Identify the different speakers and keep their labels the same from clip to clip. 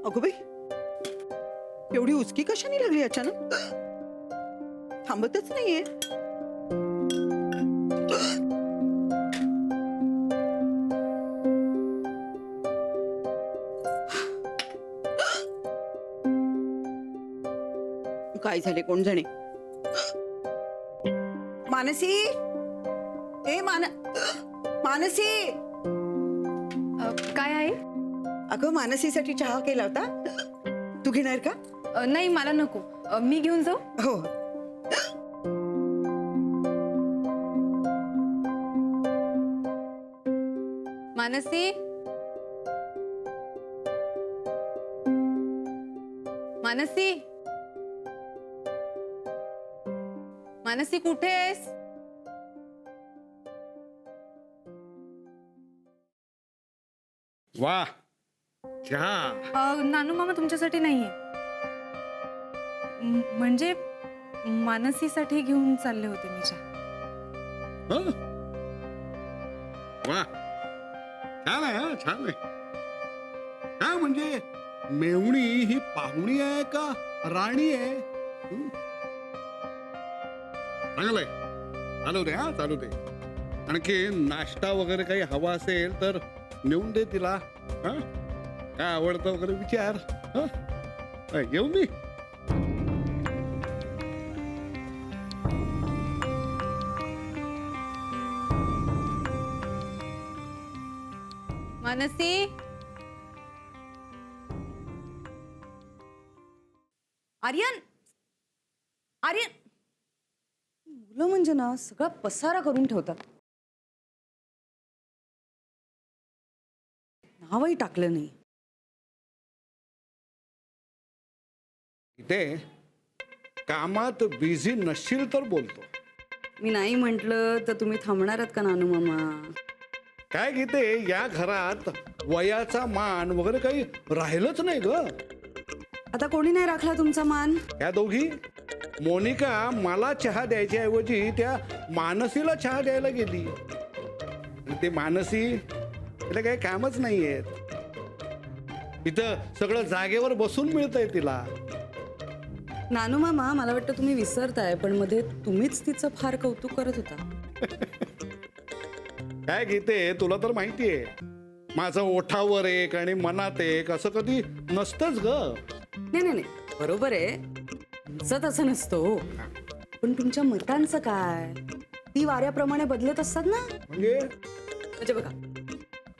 Speaker 1: अगो बाई, एवढी उचकी कशाने लागली अचानक? थांबतच नाहीये. काय झाले कोण जाणे? मानसी, ए मानसी.
Speaker 2: काय आहे?
Speaker 1: अगं मानसीसाठी चहा केला होता, तू घेणार का?
Speaker 2: नाही मला नको. मी घेऊन जाऊ?
Speaker 1: हो.
Speaker 2: मानसी, मानसी, मानसी कुठे आहेस?
Speaker 3: वाह, चहा.
Speaker 2: नानू मामा तुमच्यासाठी नाहीये. म्हणजे मानसीसाठी घेऊन चालले होते मी चहा.
Speaker 3: हं? वाह, छान आहे. हा छान आहे. हा म्हणजे मेवणी ही पाहुणी आहे का राणी आहे? हं? चांगलंय, चालू दे. हा चालू दे. आणखी नाश्ता वगैरे काही हवा असेल तर नेऊन दे तिला. हं? काय आवडतं वगैरे विचार. हं? येऊ मी.
Speaker 2: मानसी,
Speaker 4: आर्यन, आर्यन. मुलं म्हणजे ना सगळा पसारा करून ठेवतात. नावही टाकलं नाही.
Speaker 3: इथे कामात बिझी नसशील तर बोलतो.
Speaker 4: मी नाही म्हटलं तर तुम्ही थांबणार आहात का नानू मामा?
Speaker 3: काय गीते, या घरात वयाचा मान वगैरे काही राहिलंच नाही ग.
Speaker 4: आता कोणी नाही राखला तुमचा मान?
Speaker 3: या दोघी. मोनिका मला चहा द्यायच्या ऐवजी त्या मानसीला चहा द्यायला गेली. आणि ते मानसी तिला काही कामच नाहीये. इथं सगळं जागेवर बसून मिळतंय तिला.
Speaker 4: नानू मामा, मला वाटतं तुम्ही विसरताय, पण मध्ये तुम्हीच तिचं फार कौतुक करत होता.
Speaker 3: काय गीते, तुला तर माहितीये माझं ओठावर एक आणि मनात एक असं कधी नसतंच ग.
Speaker 4: नाही नाही नाही, बरोबर आहे, तुमचं तसं नसतं हो. पण तुमच्या मतांचं काय? ती वाऱ्याप्रमाणे बदलत असतात ना. म्हणजे बघा,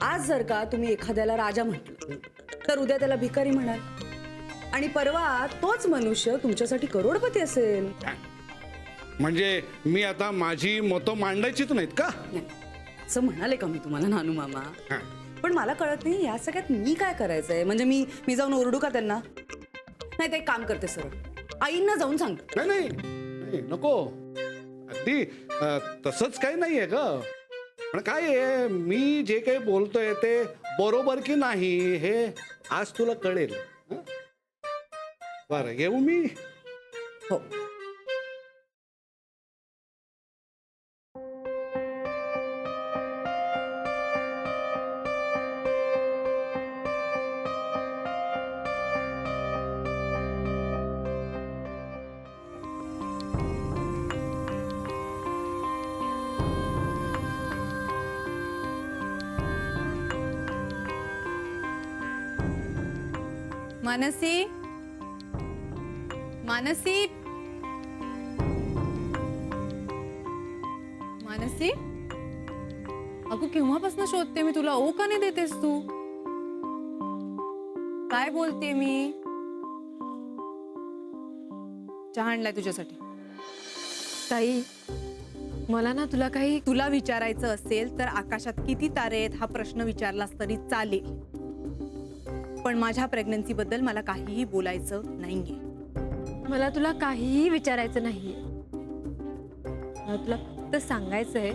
Speaker 4: आज जर का तुम्ही एखाद्याला राजा म्हटलं तर उद्या त्याला भिकारी म्हणाल, आणि परवा तोच मनुष्य तुमच्यासाठी करोडपती असेल.
Speaker 3: म्हणजे मी आता माझी मतं मांडायचीच नाहीत का?
Speaker 4: नाही, असं म्हणाले का मी तुम्हाला नानू मामा? पण मला कळत नाही या सगळ्यात मी काय करायचंय. म्हणजे मी जाऊन ओरडू का त्यांना? नाही, ते एक काम करते, सरळ आईंना जाऊन सांगते.
Speaker 3: नाही नाही नको. अगदी तसंच काही नाहीये ग. पण काय आहे, मी जे काही बोलतोय ते बरोबर की नाही हे आज तुला कळेल. बरं, येऊ मी.
Speaker 4: हो.
Speaker 2: मानसी, मानसी, मानसी. अगं केव्हापासून शोधते मी तुला. ओ का नाही देतेस तू? काय बोलते मी? चहा आणलाय तुझ्यासाठी.
Speaker 5: ताई, मला ना तुला
Speaker 2: विचारायचं असेल तर आकाशात किती तारे आहेत हा प्रश्न विचारलास तरी चालेल, पण माझ्या प्रेग्नन्सी बद्दल मला काहीही बोलायचं नाहीये.
Speaker 5: मला तुला काहीही विचारायचं नाहीये. मला तुला फक्त सांगायचंय.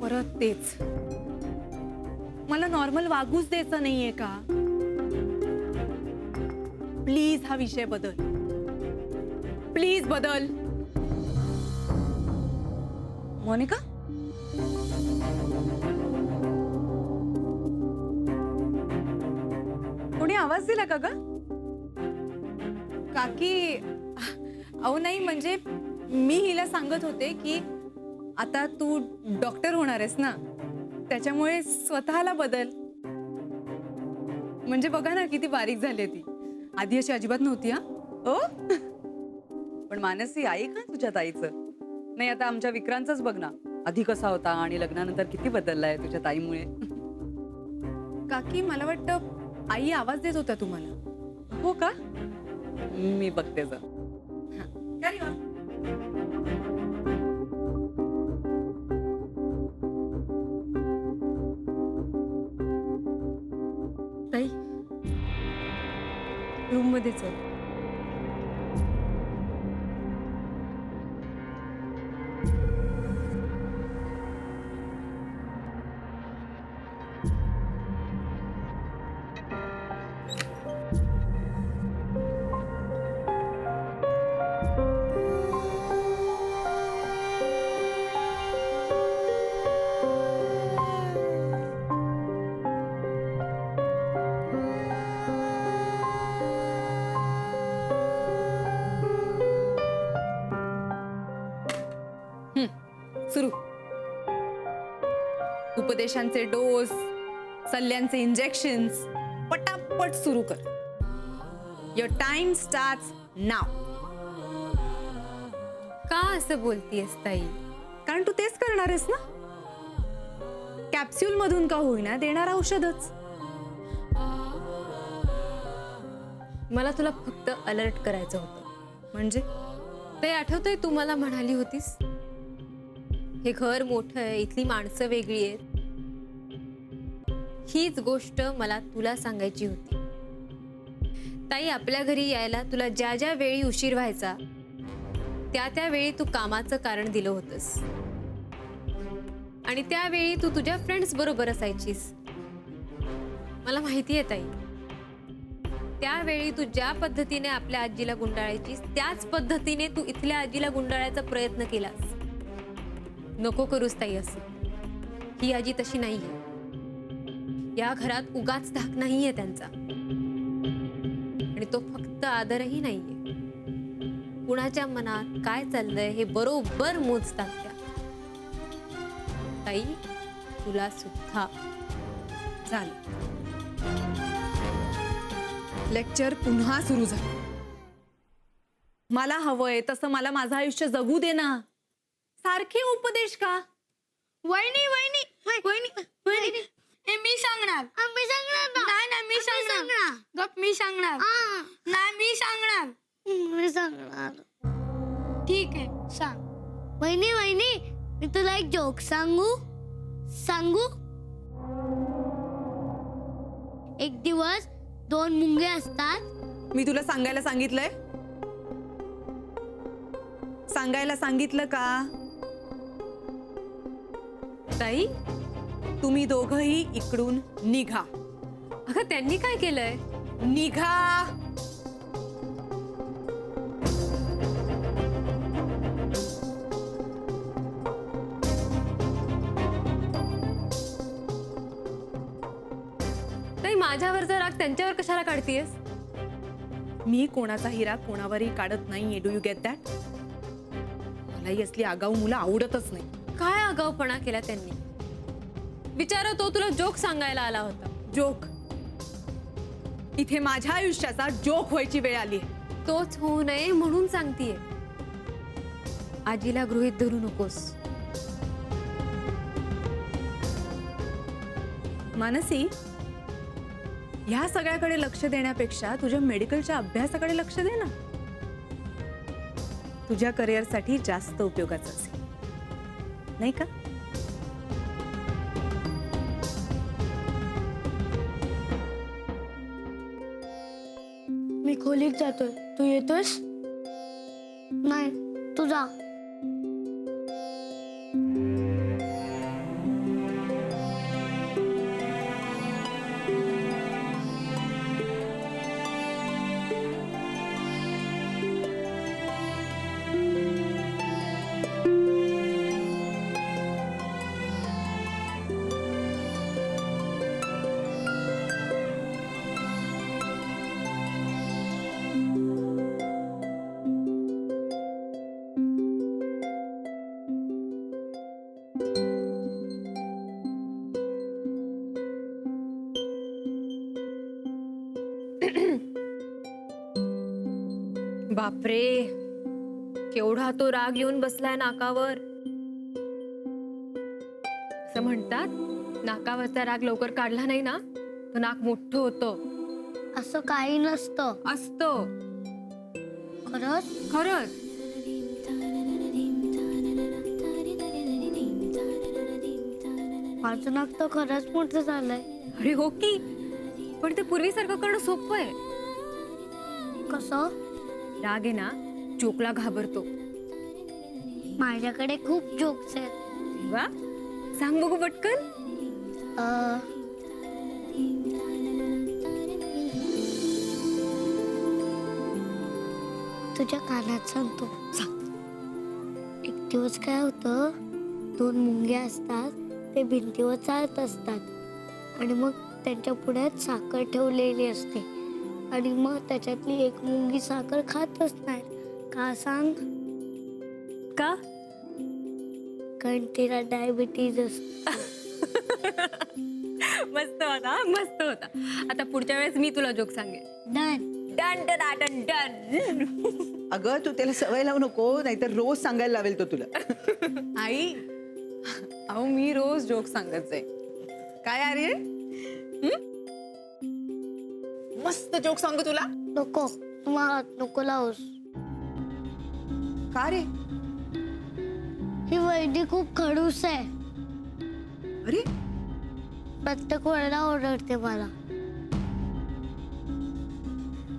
Speaker 2: परत तेच. मला नॉर्मल वागूच द्यायचं नाहीये का? प्लीज हा विषय बदल. प्लीज बदल.
Speaker 4: मोनिका, कोणी आवाज दिला का ग?
Speaker 2: काकी अहो नाही म्हणजे मी हिला सांगत होते की आता तू डॉक्टर होणार आहेस ना, त्याच्यामुळे स्वतःला बदल. म्हणजे बघा ना किती बारीक झाली ती, आधी अशी अजिबात नव्हती. हा
Speaker 4: हो पण मानसी ऐक ना तुझ्या ताईचं. नाही आता आमच्या विक्रांतच बघ ना, आधी कसा होता आणि लग्नानंतर किती बदललाय तुझ्या ताईमुळे.
Speaker 2: काकी मला वाटतं आई आवाज देत होत्या तुम्हाला.
Speaker 4: हो का? मी बघते जर.
Speaker 2: Carry on.
Speaker 5: ताई रूम मध्ये चल.
Speaker 2: सुरू. उपदेशांचे डोस, सल्ल्यांचे इंजेक्शन्स पटापट सुरू कर. युअर टाइम स्टार्ट्स नाव.
Speaker 5: का असं बोलतीयस ताई?
Speaker 2: कारण तू तेच करणार आहेस ना. कॅप्सूल मधून का होईना देणार औषधच.
Speaker 5: मला तुला फक्त अलर्ट करायचं होतं.
Speaker 2: म्हणजे
Speaker 5: ते आठवतंय तू मला म्हणाली होतीस हे घर मोठं आहे, इथली माणसं वेगळी आहेत. हीच गोष्ट मला तुला सांगायची होती. ताई आपल्या घरी यायला तुला ज्या ज्या वेळी उशीर व्हायचा त्या त्या वेळी तू कामाचं कारण दिलं होतंस आणि त्यावेळी तू तुझ्या फ्रेंड्स बरोबर असायचीस. मला माहिती आहे ताई, त्यावेळी तू ज्या पद्धतीने आपल्या आजीला गुंडाळायचीस त्याच पद्धतीने तू इथल्या आजीला गुंडाळायचा प्रयत्न केलास. नको करूस ताई असं. ही आजी तशी नाहीये. या घरात उगाच धाक नाहीये त्यांचा आणि तो फक्त आदरही नाहीये. कुणाच्या मनात काय चाललंय हे बरोबर मोजतात त्या. ताई तुला सुद्धा.
Speaker 2: झालं. लेक्चर पुन्हा सुरू झालं. मला हवंय तसं मला माझं आयुष्य जगू दे ना. सारखे उपदेश का?
Speaker 6: वहिनी वहिनी वहिनी वहिनी हे मी सांगणार. नाही नाही मी सांगणार. गप मी सांगणार. नाही मी सांगणार. ठीक आहे सांग. वहिनी वहिनी मी तुला एक जोक सांगू. एक दिवस 2 मुंगे असतात.
Speaker 2: मी तुला सांगायला सांगितलंय? सांगायला सांगितलं का?
Speaker 5: ताई
Speaker 2: तुम्ही दोघंही इकडून निघा.
Speaker 5: अगं त्यांनी काय केलंय?
Speaker 2: निघा.
Speaker 5: ताई माझ्यावरचा राग त्यांच्यावर कशाला काढतीयस?
Speaker 2: मी कोणाचाही राग कोणावरही काढत नाहीये. Do you get that? मलाही असली आगाऊ मुलं आवडतच नाही.
Speaker 5: काय आगाऊपणा केला त्यांनी? विचारा तो तुला जोक सांगायला आला होता.
Speaker 2: जोक? इथे माझ्या आयुष्याचा जोक व्हायची वेळ आली.
Speaker 5: तोच होऊ नये म्हणून सांगतीये. आजीला गृहीत धरू नकोस.
Speaker 2: मानसी, ह्या सगळ्याकडे लक्ष देण्यापेक्षा तुझ्या मेडिकलच्या अभ्यासाकडे लक्ष दे ना. तुझ्या करिअरसाठी जास्त उपयोगाचं असेल, नाही का?
Speaker 6: मी खोलीत जातोय. तू येतोयस? नाही तू जा.
Speaker 5: बापरे, केवढा तो राग येऊन बसलाय नाकावर. असं म्हणतात, नाकावरचा राग लवकर काढला नाही ना तर नाक मोठं होतं.
Speaker 6: असं काही नसतं.
Speaker 5: असतं.
Speaker 6: खरंच?
Speaker 5: खरंच.
Speaker 6: माझं नाक तर खरंच मोठं झालंय.
Speaker 5: अरे हो की, पण ते पूर्वीसारखं करणं सोपं आहे.
Speaker 6: कसं?
Speaker 5: राग आहे ना, जोकला घाबरतो.
Speaker 6: माझ्याकडे खूप जोक्स आहेत.
Speaker 5: वा, सांग बघू पटकन.
Speaker 6: तुझ्या कानात सांगतो. एक दिवस काय होतं, 2 मुंग्या असतात, ते भिंतीवर चालत असतात आणि मग त्यांच्या पुढ्यात साखर ठेवलेली असते आणि मग त्याच्यातली एक मुंगी साखर खातच नाही. का सांग?
Speaker 5: का?
Speaker 6: कारण तिला डायबिटीज असते.
Speaker 5: मस्त होता, मस्त होता. आता पुढच्या वेळेस मी तुला जोक सांगेन.
Speaker 6: Done.
Speaker 5: Done done done done.
Speaker 1: अगं तू त्याला सवय लावू नको, नाहीतर रोज सांगायला लावेल तो तुला.
Speaker 2: आई, अहो मी रोज जोक सांगत जाईन. काय अरे, मस्त जोक सांगू तुला.
Speaker 6: नको, तुम्हाला नको लावूस.
Speaker 1: का रे?
Speaker 6: ही वैदी खूप खडूस आहे.
Speaker 1: अरे
Speaker 6: प्रत्येक वेळेला ओरडते मला.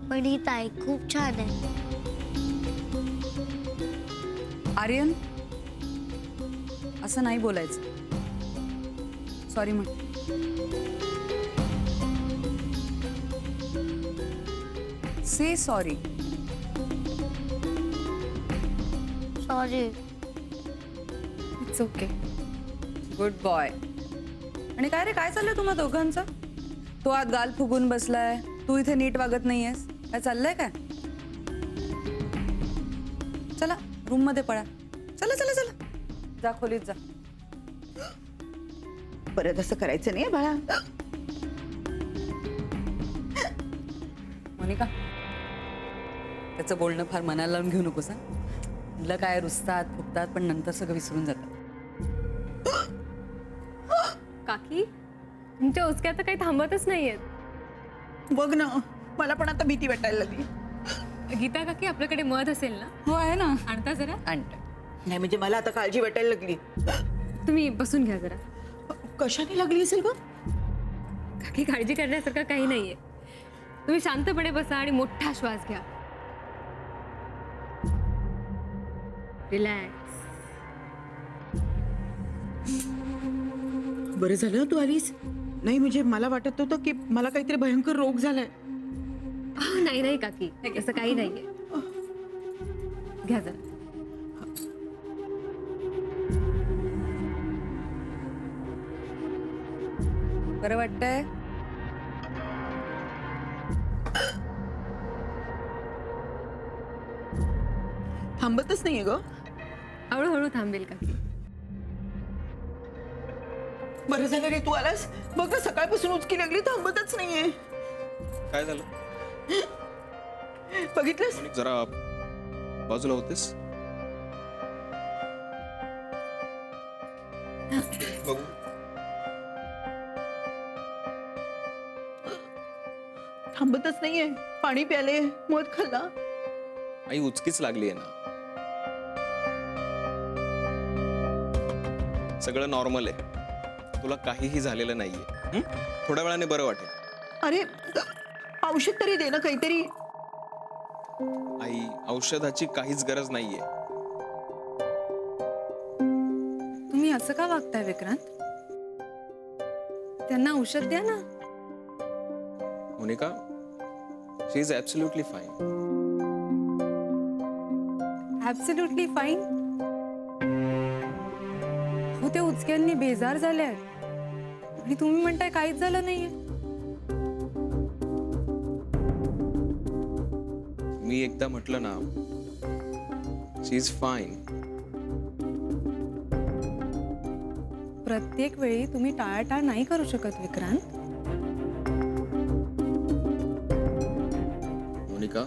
Speaker 6: पण ही ताई खूप छान आहे.
Speaker 4: आर्यन, असं नाही बोलायचं. सॉरी म्हण. Say sorry.
Speaker 6: Sorry.
Speaker 2: It's okay.
Speaker 4: Good boy. आणि काय रे, काय चाललंय तुम्हा दोघांचं? तो आत गाल फुगून बसलाय, तू इथे नीट वागत नाहीयेस. काय चाललंय काय? चला रूम मध्ये पळा. चला चला चला, जा खोलीत जा.
Speaker 1: परत असं करायचं नाही बाळा.
Speaker 4: मोनिका, त्याचं बोलणं फार मनाला लावून घेऊ नकोस. मुलं काय रुसतात फुगतात पण नंतर सगळं विसरून जातात.
Speaker 5: काकी, तुमच्या उचक्या तर काही थांबतच नाहीयेत.
Speaker 1: बघ ना, मला पण आता भीती वाटायला लागली.
Speaker 5: गीता काकी, आपल्याकडे मध असेल ना?
Speaker 4: हो आहे ना,
Speaker 5: आणता जरा.
Speaker 4: आणते.
Speaker 1: नाही म्हणजे मला आता काळजी वाटायला लागली.
Speaker 5: तुम्ही बसून घ्या जरा.
Speaker 1: कशाने लागली असेल ग?
Speaker 5: काकी, काळजी करण्यासारखं काही नाहीये. तुम्ही शांतपणे बसा आणि मोठा श्वास घ्या. रिलॅक्स.
Speaker 1: बरं झालं तू आलीस. नाही म्हणजे मला वाटत होतं की मला काहीतरी भयंकर रोग झालाय.
Speaker 5: नाही नाही काकी, असं काही नाहीये. घ्या जरा.
Speaker 4: बरं वाटतंय?
Speaker 1: थांबतच नाहीये ग.
Speaker 5: हळूहळू थांबेल काकी.
Speaker 1: बरं झालं रे तू आलास. बघ ना, सकाळपासून उचकी लागली, थांबतच नाहीये.
Speaker 7: काय झालं?
Speaker 1: बघितलंस?
Speaker 7: जरा बाजूला होतेस? बघू.
Speaker 1: थांबतच नाहीये. पाणी प्याले, मध खाल्ला.
Speaker 7: आई, उचकीच लागली आहे ना. सगळं नॉर्मल आहे. तुला काहीही झालेलं नाहीये. थोड्या वेळाने बरं वाटेल.
Speaker 1: अरे औषध तरी दे ना काहीतरी.
Speaker 7: आई, औषधाची काहीच गरज नाहीये.
Speaker 2: तुम्ही असं का वागताय विक्रांत? त्यांना औषध द्या ना.
Speaker 7: Monika, she is absolutely fine.
Speaker 2: Absolutely fine. हो, ते उचक्यांनी बेजार झाले आणि तुम्ही म्हणताय काहीच झालं नाहीये.
Speaker 7: मी एकदा म्हटलं ना, शी इज फाईन.
Speaker 2: प्रत्येक वेळी तुम्ही टाळाटाळ नाही करू शकत विक्रांत.
Speaker 7: मोनिका,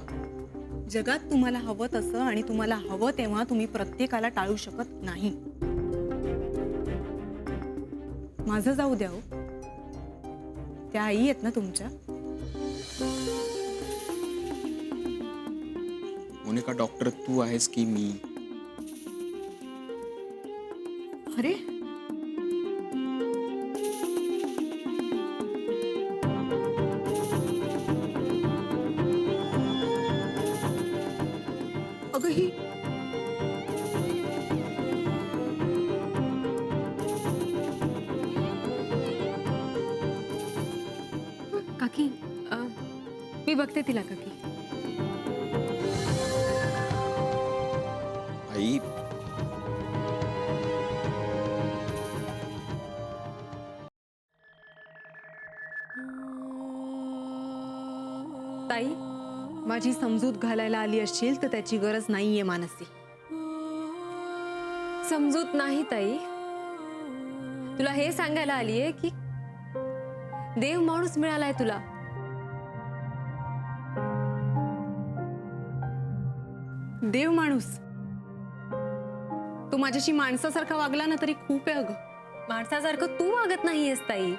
Speaker 2: जगात तुम्हाला हवं तसं आणि तुम्हाला हवं तेव्हा तुम्ही प्रत्येकाला टाळू शकत नाही. माझं जाऊ द्या हो. त्या आई आहेत ना तुमच्या.
Speaker 7: मोनिका, डॉक्टर तू आहेस की मी?
Speaker 2: अरे अगं ही
Speaker 5: काकी
Speaker 2: मी बघते तिला काकी.
Speaker 7: आई,
Speaker 2: ताई, माझी समजूत घालायला आली असशील तर त्याची गरज नाहीये मानसी.
Speaker 5: समजूत नाही ताई, तुला हे सांगायला आलीये की देव माणूस मिळालाय तुला.
Speaker 2: देव माणूस? तू माझ्याशी माणसासारखा वागला ना तरी खूप आहे अगं.
Speaker 5: माणसासारखं तू वागत नाहीयेस ताई.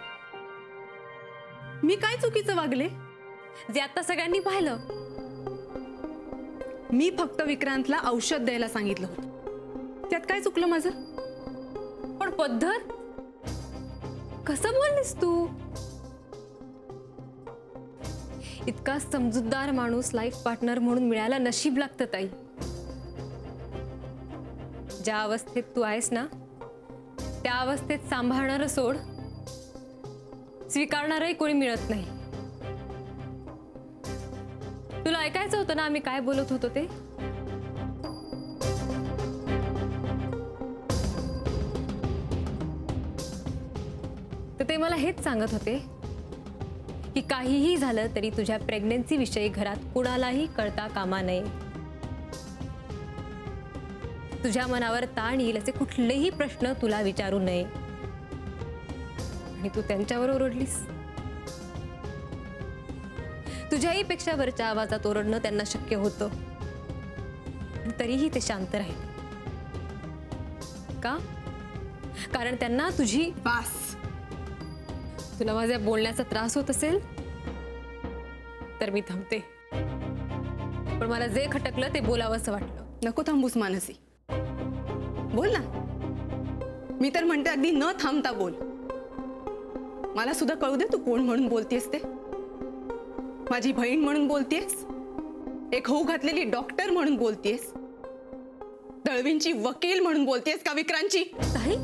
Speaker 2: मी काय चुकीचं वागले?
Speaker 5: जे आता सगळ्यांनी पाहिलं.
Speaker 2: मी फक्त विक्रांतला औषध द्यायला सांगितलं होतं. त्यात काय चुकलं माझं?
Speaker 5: पण पद्धत कसं बोललीस तू? इतका समजूतदार माणूस लाईफ पार्टनर म्हणून मिळायला नशीब लागतं ताई. ज्या अवस्थेत तू आहेस ना त्या अवस्थेत सांभाळणारं सोड, स्वीकारणारही कोणी मिळत नाही. तुला ऐकायचं होतं ना आम्ही काय बोलत होतो ते? तर ते मला हेच सांगत होते की काहीही झालं तरी तुझ्या प्रेग्नन्सी विषयी घरात कुणालाही कळता कामा नये. तुझ्या मनावर ताण येईल असे कुठलेही प्रश्न तुला विचारू नये. आणि तू त्यांच्यावर ओरडलीस. तुझ्याही पेक्षा वरच्या आवाजात ओरडणं त्यांना शक्य होतं, तरीही ते शांत राहिले. का? कारण त्यांना तुझी
Speaker 2: बास.
Speaker 5: तुला माझ्या बोलण्याचा त्रास होत असेल तर मी थांबते. पण मला जे खटकलं ते बोलावंसं वाटलं.
Speaker 2: नको थांबूस मानसी, बोल ना. मी तर म्हणते अगदी न थांबता बोल. मला सुद्धा कळू दे तू कोण म्हणून बोलतेस ते. माझी बहीण म्हणून बोलतेस, एक होऊ घातलेली डॉक्टर म्हणून बोलतेस, दळवींची वकील म्हणून बोलतेस का विक्रांची?
Speaker 5: ताई,